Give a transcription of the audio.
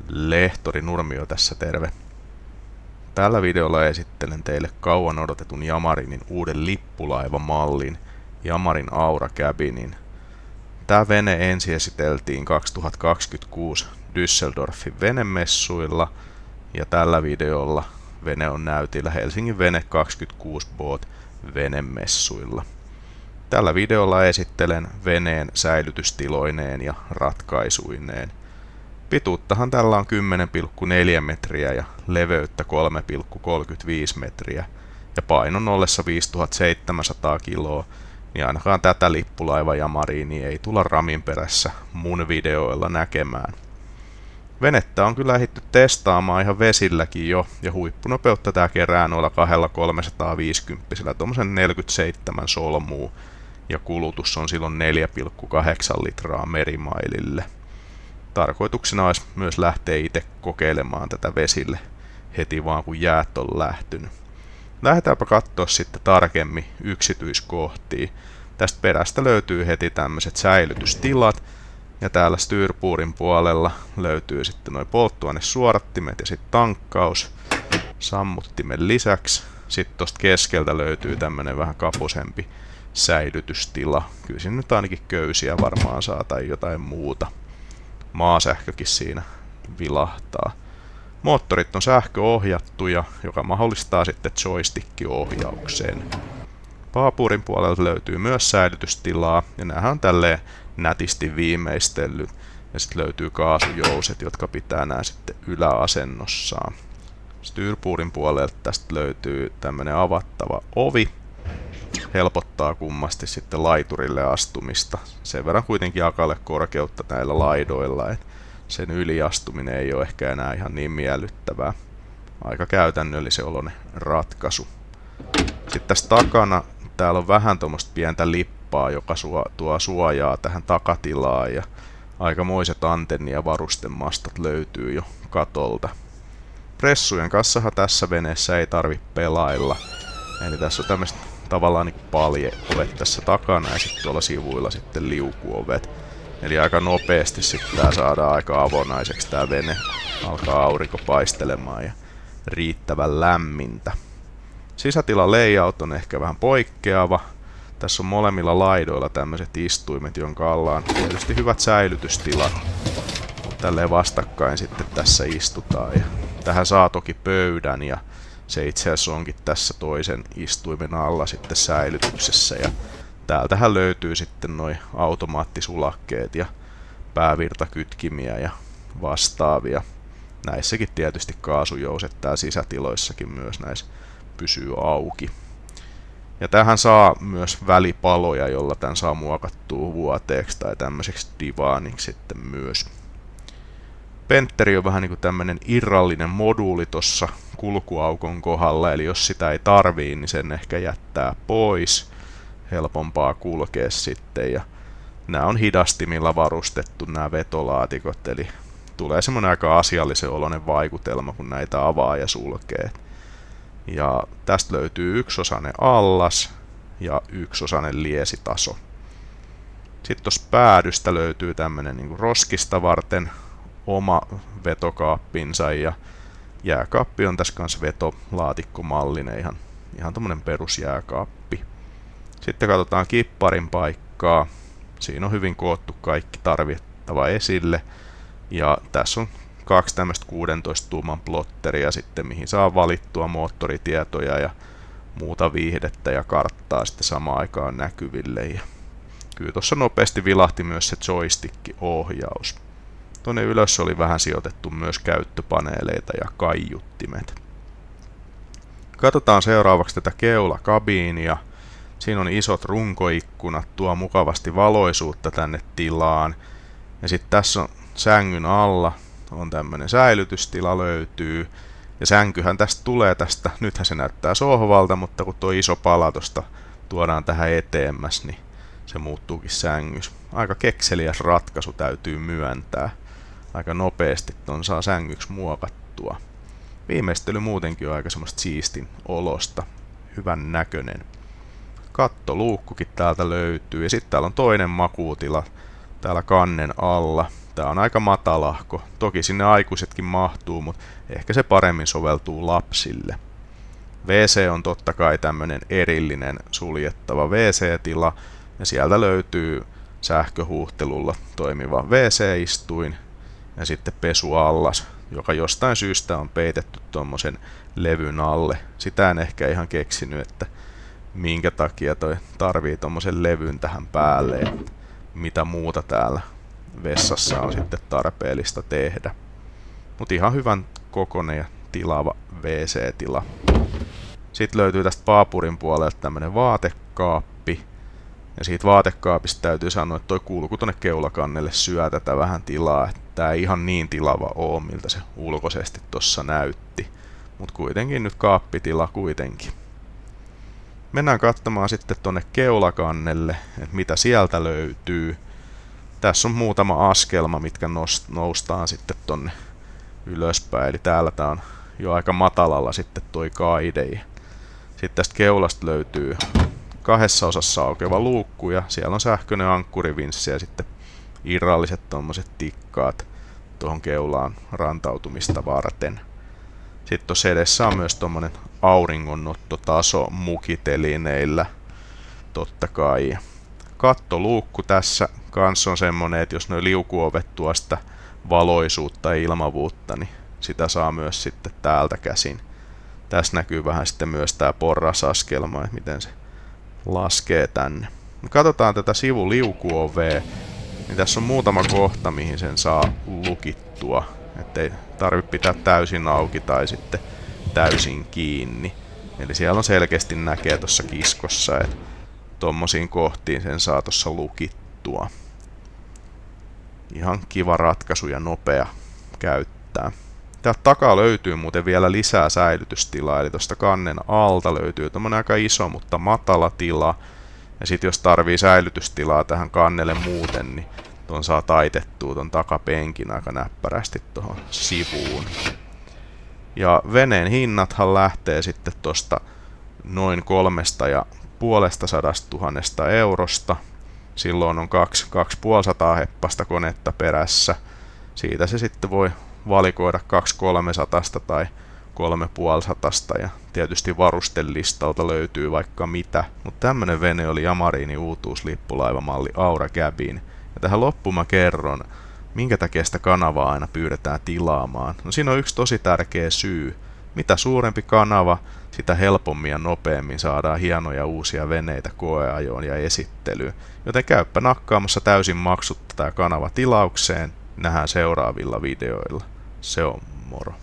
Lehtori Nurmio tässä terve. Tällä videolla esittelen teille kauan odotetun Yamarinin uuden lippulaivamallin, Yamarin Aura Cabinin. Tämä vene ensi esiteltiin 2026 Düsseldorfin venemessuilla ja tällä videolla vene on näytillä Helsingin Vene 26 Boat venemessuilla. Tällä videolla esittelen veneen säilytystiloineen ja ratkaisuineen. Pituuttahan tällä on 10,4 metriä ja leveyttä 3,35 metriä ja painon ollessa 5700 kiloa, niin ainakaan tätä lippulaiva Yamarinia ei tulla ramin perässä mun videoilla näkemään. Venettä on kyllä ehditty testaamaan ihan vesilläkin jo, ja huippunopeutta tää kerää noilla 2350, tommosen 47 solmuu, ja kulutus on silloin 4,8 litraa merimailille. Tarkoituksena olisi myös lähteä itse kokeilemaan tätä vesille heti vaan kun jäät on lähtynyt. Lähdetäänpä katsoa sitten tarkemmin yksityiskohtia. Tästä perästä löytyy heti tämmöiset säilytystilat. Ja täällä styrpuurin puolella löytyy sitten nuo polttoainesuodattimet ja sitten tankkaus sammuttimen lisäksi. Sitten tosta keskeltä löytyy tämmönen vähän kaposempi säilytystila. Kyllä siinä nyt ainakin köysiä varmaan saa tai jotain muuta. Maasähkökin siinä vilahtaa. Moottorit on sähköohjattuja, joka mahdollistaa sitten joystick-ohjauksen. Paapurin puolelta löytyy myös säilytystilaa, ja näähän on tälleen nätisti viimeistellyt. Ja sitten löytyy kaasujouset, jotka pitää nää sitten yläasennossaan. Styrpuurin puolelta tästä löytyy tämmönen avattava ovi. Helpottaa kummasti sitten laiturille astumista. Sen verran kuitenkin akalle korkeutta näillä laidoilla, että sen yliastuminen ei ole ehkä enää ihan niin miellyttävää. Aika käytännöllisen oloinen ratkaisu. Sitten tässä takana täällä on vähän tuommoista pientä lippaa, joka tuo suojaa tähän takatilaan, ja aikamoiset antenni- ja varustemastot löytyy jo katolta. Pressujen kanssahan tässä veneessä ei tarvitse pelailla. Eli tässä on tämmöistä tavallaan niin paljeovet tässä takana ja sitten tuolla sivuilla sitten liukuovet. Eli aika nopeasti sitten tää saadaan aika avonaiseksi tää vene. Alkaa aurinko paistelemaan ja riittävän lämmintä. Sisätilan layout on ehkä vähän poikkeava. Tässä on molemmilla laidoilla tämmöiset istuimet, jonka alla on tietysti hyvät säilytystilat. Tälleen vastakkain sitten tässä istutaan. Ja tähän saa toki pöydän ja se itse asiassa onkin tässä toisen istuimen alla sitten säilytyksessä. Ja täältähän löytyy sitten noi automaattisulakkeet ja päävirtakytkimiä ja vastaavia. Näissäkin tietysti kaasujouset täällä sisätiloissakin myös näissä pysyy auki. Ja tähän saa myös välipaloja, jolla tämän saa muokattua vuoteeksi tai tämmöiseksi divaaniksi sitten myös. Pentteri on vähän niin kuin tämmönen irrallinen moduuli tossa kulkuaukon kohdalla, eli jos sitä ei tarvii, niin sen ehkä jättää pois. Helpompaa kulkea sitten, ja nämä on hidastimilla varustettu nämä vetolaatikot, eli tulee semmoinen aika asiallisen oloinen vaikutelma, kun näitä avaa ja sulkee. Ja tästä löytyy yksiosainen allas ja yksiosainen liesitaso. Sitten tuossa päädystä löytyy tämmönen niin kuin roskista varten oma vetokaappinsa, ja jääkaappi on tässä kanssa vetolaatikkomallinen, ihan tommonen perusjääkaappi. Sitten katsotaan kipparin paikkaa. Siinä on hyvin koottu kaikki tarvittava esille. Ja tässä on kaksi tämmöistä 16 tuuman plotteria sitten, mihin saa valittua moottoritietoja ja muuta viihdettä ja karttaa sitten samaan aikaan näkyville. Ja kyllä tuossa nopeasti vilahti myös se joystick-ohjaus. Tuonne ylös oli vähän sijoitettu myös käyttöpaneeleita ja kaiuttimet. Katsotaan seuraavaksi tätä keulakabiinia. Siinä on isot runkoikkunat, tuo mukavasti valoisuutta tänne tilaan. Ja sitten tässä on sängyn alla on tämmönen säilytystila löytyy. Ja sänkyhän tästä tulee tästä, nythän se näyttää sohvalta, mutta kun tuo iso pala tosta tuodaan tähän eteemmäs, niin se muuttuukin sängys. Aika kekseliäs ratkaisu täytyy myöntää. Aika nopeasti ton saa sängyksi muokattua. Viimeistely muutenkin on aika semmoista siistin olosta. Hyvän näköinen. Kattoluukkukin täältä löytyy. Ja sitten täällä on toinen makuutila täällä kannen alla. Tää on aika matalahko. Toki sinne aikuisetkin mahtuu, mutta ehkä se paremmin soveltuu lapsille. WC on totta kai tämmönen erillinen suljettava WC-tila, ja sieltä löytyy sähköhuuhtelulla toimiva WC-istuin ja sitten pesuallas, joka jostain syystä on peitetty tommosen levyn alle. Sitä en ehkä ihan keksinyt, että minkä takia toi tarvii tommosen levyn tähän päälle, ja mitä muuta täällä vessassa on sitten tarpeellista tehdä. Mut ihan hyvän kokoinen ja tilava WC-tila. Sitten löytyy tästä paapurin puolelta tämmönen vaatekaappi. Ja siitä vaatekaapista täytyy sanoa, että toi kulku tonne keulakannelle syö tätä vähän tilaa. Että tää ei ihan niin tilava oo, miltä se ulkoisesti tossa näytti. Mut kuitenkin nyt kaappitila kuitenkin. Mennään katsomaan sitten tonne keulakannelle, että mitä sieltä löytyy. Tässä on muutama askelma, mitkä noustaan sitten tonne ylöspäin. Eli täällä tää on jo aika matalalla sitten toi kaide. Sitten tästä keulasta löytyy 2 osassa aukeva luukku ja siellä on sähköinen ankkurivinssi ja sitten irralliset tommoset tikkaat tuohon keulaan rantautumista varten. Sitten tuossa edessä on myös tommonen auringonnottotaso mukitelineillä, totta kai. Kattoluukku tässä kanssa on semmonen, että jos nuo liukuovet tuo sitä valoisuutta ja ilmavuutta, niin sitä saa myös sitten täältä käsin. Tässä näkyy vähän sitten myös tää porrasaskelma, että miten se laskee tänne. Katsotaan tätä sivuliukuovea, niin tässä on muutama kohta, mihin sen saa lukittua. Ettei tarvitse pitää täysin auki tai sitten täysin kiinni. Eli siellä on selkeästi näkee tuossa kiskossa, että tommosiin kohtiin sen saa tuossa lukittua. Ihan kiva ratkaisu ja nopea käyttää. Täältä takaa löytyy muuten vielä lisää säilytystilaa, eli tuosta kannen alta löytyy tommonen aika iso, mutta matala tila. Ja sit jos tarvii säilytystilaa tähän kannelle muuten, niin ton saa taitettua ton takapenkin aika näppärästi tuohon sivuun. Ja veneen hinnathan lähtee sitten tosta noin 350 000 eurosta. Silloin on 250 heppasta konetta perässä. Siitä se sitten voi valikoida 200-300 tai 350 ja tietysti varustelistalta löytyy vaikka mitä. Mutta tämmönen vene oli Yamarinin uutuuslippulaivamalli Aura Cabin. Ja tähän loppuun mä kerron, minkä takia sitä kanavaa aina pyydetään tilaamaan. No siinä on yksi tosi tärkeä syy. Mitä suurempi kanava, sitä helpommin ja nopeammin saadaan hienoja uusia veneitä koeajoon ja esittelyyn. Joten käyppä nakkaamassa täysin maksutta tää kanava tilaukseen. Nähdään seuraavilla videoilla. Se on moro.